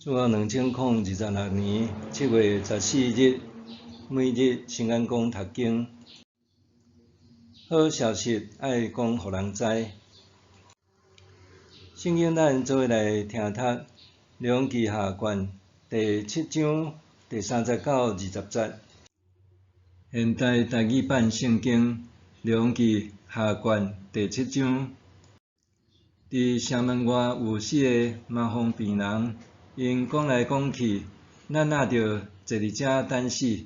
自2026年7月14日，每日圣安宫读经。好消息爱讲互人知。圣经咱做伙来听读《列王记下卷》第7章第39、20节。现代台语版圣经《列王记下卷》第7章。伫城门外有4个麻风病人，因讲来讲去，咱若着坐伫遮等死。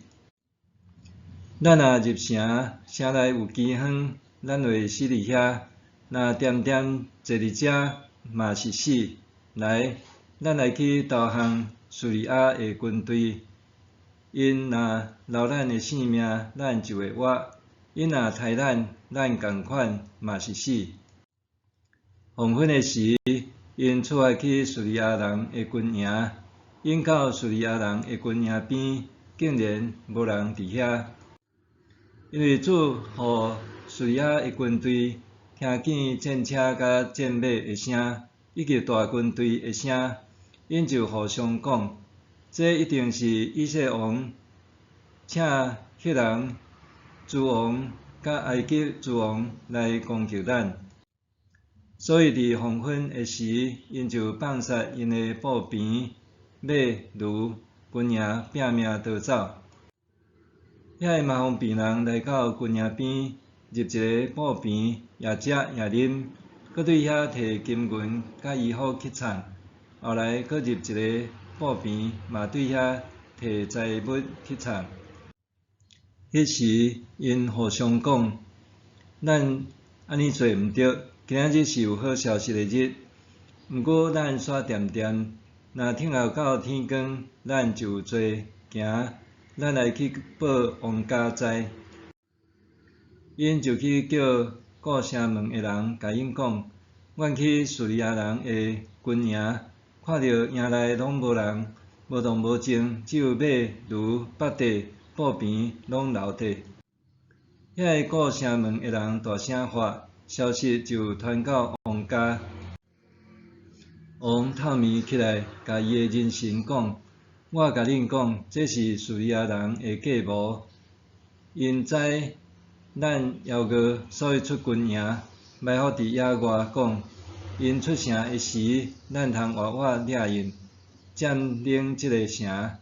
咱若入城，城内有饥荒，咱会死伫遐；若点点坐伫遮，嘛是死。来，咱来去投降叙利亚的军队。因若留咱的性命，咱就会活；因若杀咱，咱共款嘛是死。黄昏的时，因出发去叙利亚人的军营，因到叙利亚人的军营边，竟然无人伫遐。因为主互叙利亚的军队听见战车甲战马的声，以及大军队的声，因就互相讲：这一定是以色列王请赫人诸王甲埃及诸王来攻击咱。所以伫黄昏的时，因就放杀因的步兵、马、驴，军营拼命逃走。遐个麻风病人来到军营边，入一个步兵，也食也啉，搁对遐摕金银甲衣服去藏。后来搁入一个步兵，嘛对遐摕财物去藏。迄时因互相讲：咱安尼做毋对。今仔日是有好消息的日，毋过咱煞惦惦，若听候到天光，咱就有罪行，咱来去报王家知。因就去叫顾城门的人，甲因讲：阮去叙利亚人的军营，看到营内拢无人，无动无静，只有马、驴、北地、步兵拢留地。遐个顾城门的人大声发。消息就传到王家，王透眠起来，甲伊的人臣讲：我甲恁讲，这是叙利亚人的计谋。因知咱邀过，所以出军营，埋伏伫野外讲：因出城的时，咱通活活掠因，占领这个城。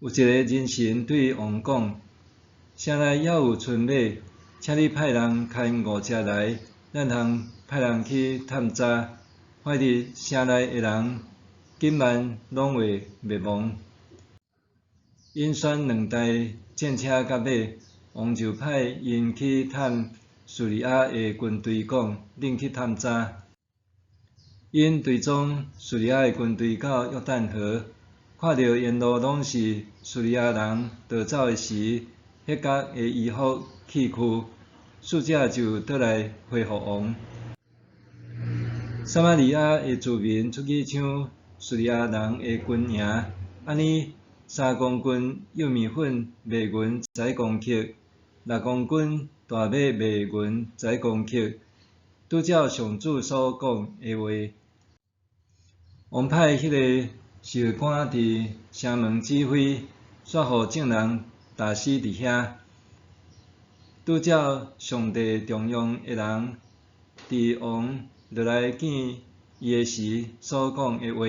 有一个人臣对王讲：城内还有存马。请你派人开5只来，咱通派人去探查，看伫城内的人，今晚拢会灭亡。因选2台战车甲马，王就派因去探叙利亚的军队，讲：恁去探查。因追踪叙利亚的军队到约旦河，看到沿路拢是叙利亚人逃走的时，迄角的衣服弃躯。使者就倒来回复王。撒玛利亚的居民出去抢叙利亚人的军营，安尼3公斤玉米粉卖银才公克，6公斤大马卖银才公克，拄照上主所讲的话。王派迄个侍卫官伫城门指挥，煞互众人打死伫遐。拄照上帝重用的人，伫王落来见伊的时所讲的话。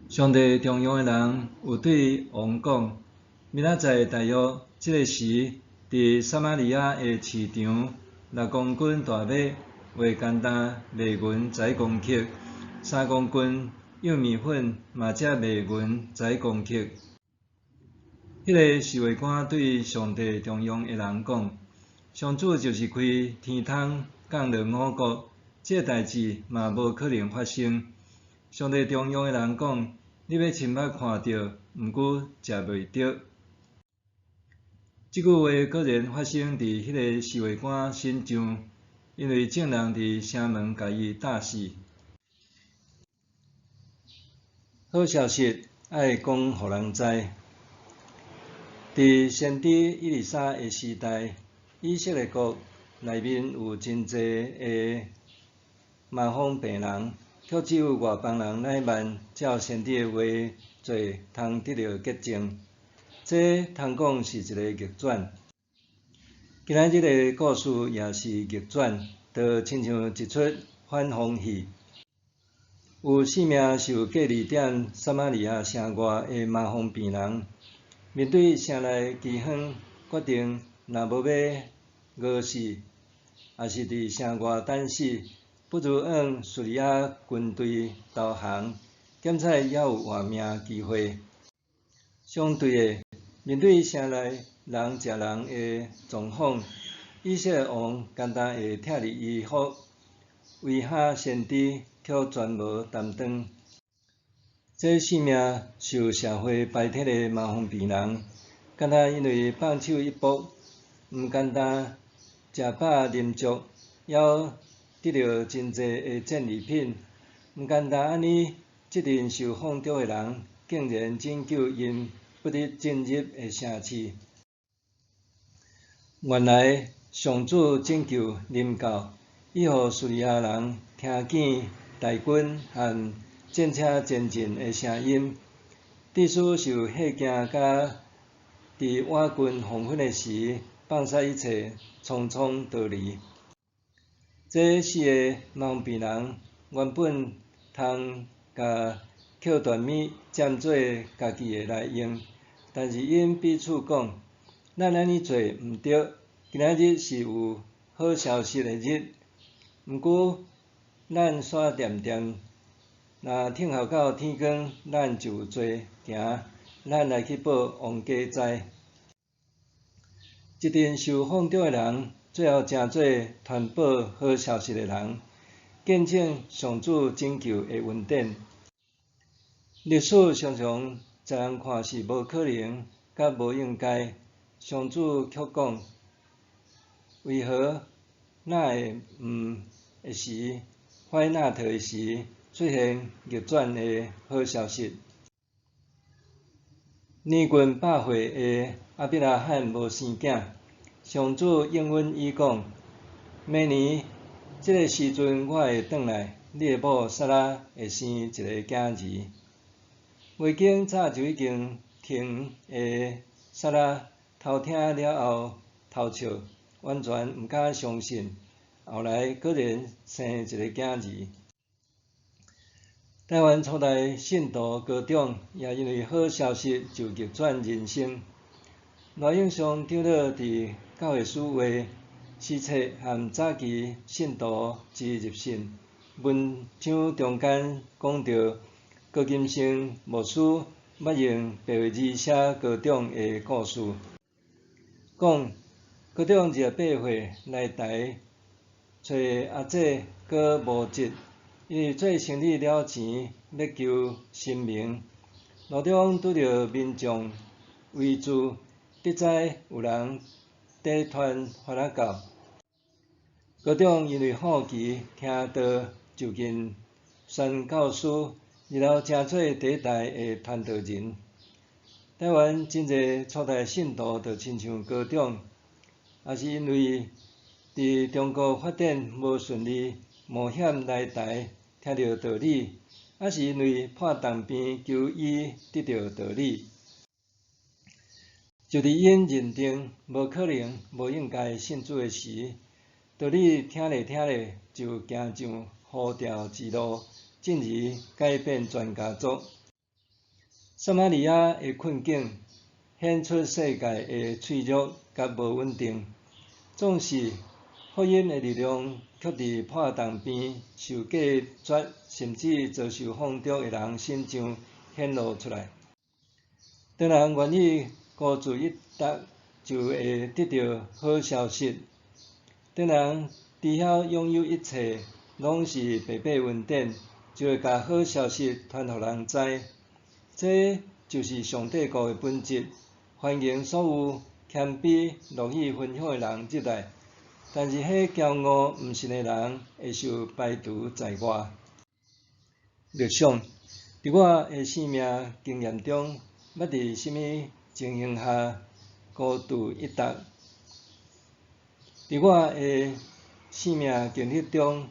上帝重用的人有对王讲：明仔载大约这个时，伫撒玛利亚的市场，6公斤大马话简单卖银才公克，3公斤玉米粉嘛则卖银才公克。迄个侍卫官对上帝重用的人讲：上主就是开天窗降落5国，这代志嘛无可能发生。上帝重用的人讲：你要亲目看到，毋过食袂着。即句话果然发生伫迄个侍卫官身上，因为众人伫城门甲伊打死。好消息爱讲互人知。伫先知以利沙的时代，以色列国内面有真侪个麻风病人，却只有外邦人乃慢照先知的话做，通得到洁净。这通讲是一个逆转。今仔日的故事也是逆转，就亲像一出反讽戏。有性命受隔离点撒玛利亚城外的麻风病人，面对城内饥荒，决定若无要饿死，也是伫城外等死，不如向叙利亚军队投降，减彩还有活命机会。相对的，面对城内人食人的状况，以色列王简单会拆离伊福，威吓先知却全无担当。这性命受社会排斥的麻风病人，简单因为放手一搏，毋简单食饱啉足，还得到真济的战利品，毋简单安尼，这阵受放逐的人竟然拯救因不得进入的城市。原来上主拯救临到，伊予叙利亚人听见大军和战车前进的声音，致使受吓惊，甲伫我军黄昏的时放下一切，匆匆逃离。这四个麻风病人原本通甲扣断米占做家己的来用，但是因彼此讲，咱安尼做毋对，今仔日是有好消息的日，毋过咱煞惦惦。若听候到天光，咱就有做行，咱来去报王家知。一阵受放逐的人，最后成做传播好消息的人，见证上主拯救的恩典。历史常常在人看是无可能，甲无应该，上主却讲，为何那会会时，坏那特的时，出现逆转的好消息。年近100岁的亚伯拉罕无生囝，上主应允伊讲，明年这个时阵我会转来，你的某撒拉会生一个囝儿。话经早就已经听的撒拉偷听了后偷笑，完全毋敢相信，后来果然生一个囝儿。台湾初代信徒高长也因为好消息就逆转人生。赖永祥长老伫教会书话施册和早期信徒之入信文章中间讲到高金生牧师捌用白话字写高长的故事，讲高长28岁来台找阿姐，阁无接。因为做生意了钱，要求声名，路中拄着民众围住，得知有人在传欢乐教。高长因为好奇，听道就近宣教师，日后成做第一代的传道人。台湾真侪初代信徒就亲像高长，也是因为伫中国发展无顺利，冒险来台听到道理，还是因为破重病求医得到道理。就伫因认定无可能、无应该信主的时，道理听咧听咧就行上好条之路，进而改变全家族。撒玛利亚的困境显出世界的脆弱甲无稳定，总是福音的力量却伫破重病、受隔绝，甚至遭受放逐的人身上显露出来。当人愿意孤注一掷，就会得到好消息。当人知晓拥有一切拢是白白恩典，就会把好消息传互人知。这就是上帝国的本质，欢迎所有谦卑、乐意分享的人入来。但是，迄骄傲毋信的人会受排除在外。历想，伫我的生命经验中，捌伫什么情形下孤注一掷？伫我的生命经历中，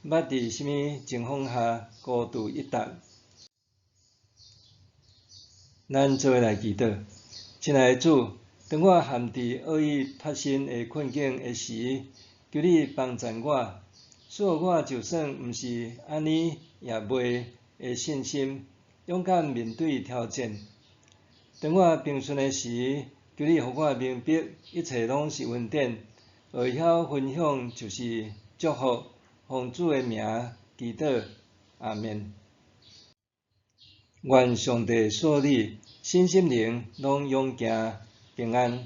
捌伫什么情况下孤独一人。咱做伙来祈祷，亲爱的主，当我陷伫恶意发生的困境的时，求你帮助我，使我就算毋是安尼也袂的信心，勇敢面对挑战。当我平顺的时，求你互我明白，一切拢是恩典，会晓分享就是祝福。奉主的名祈祷，阿们。愿上帝所你身心灵拢永行平安。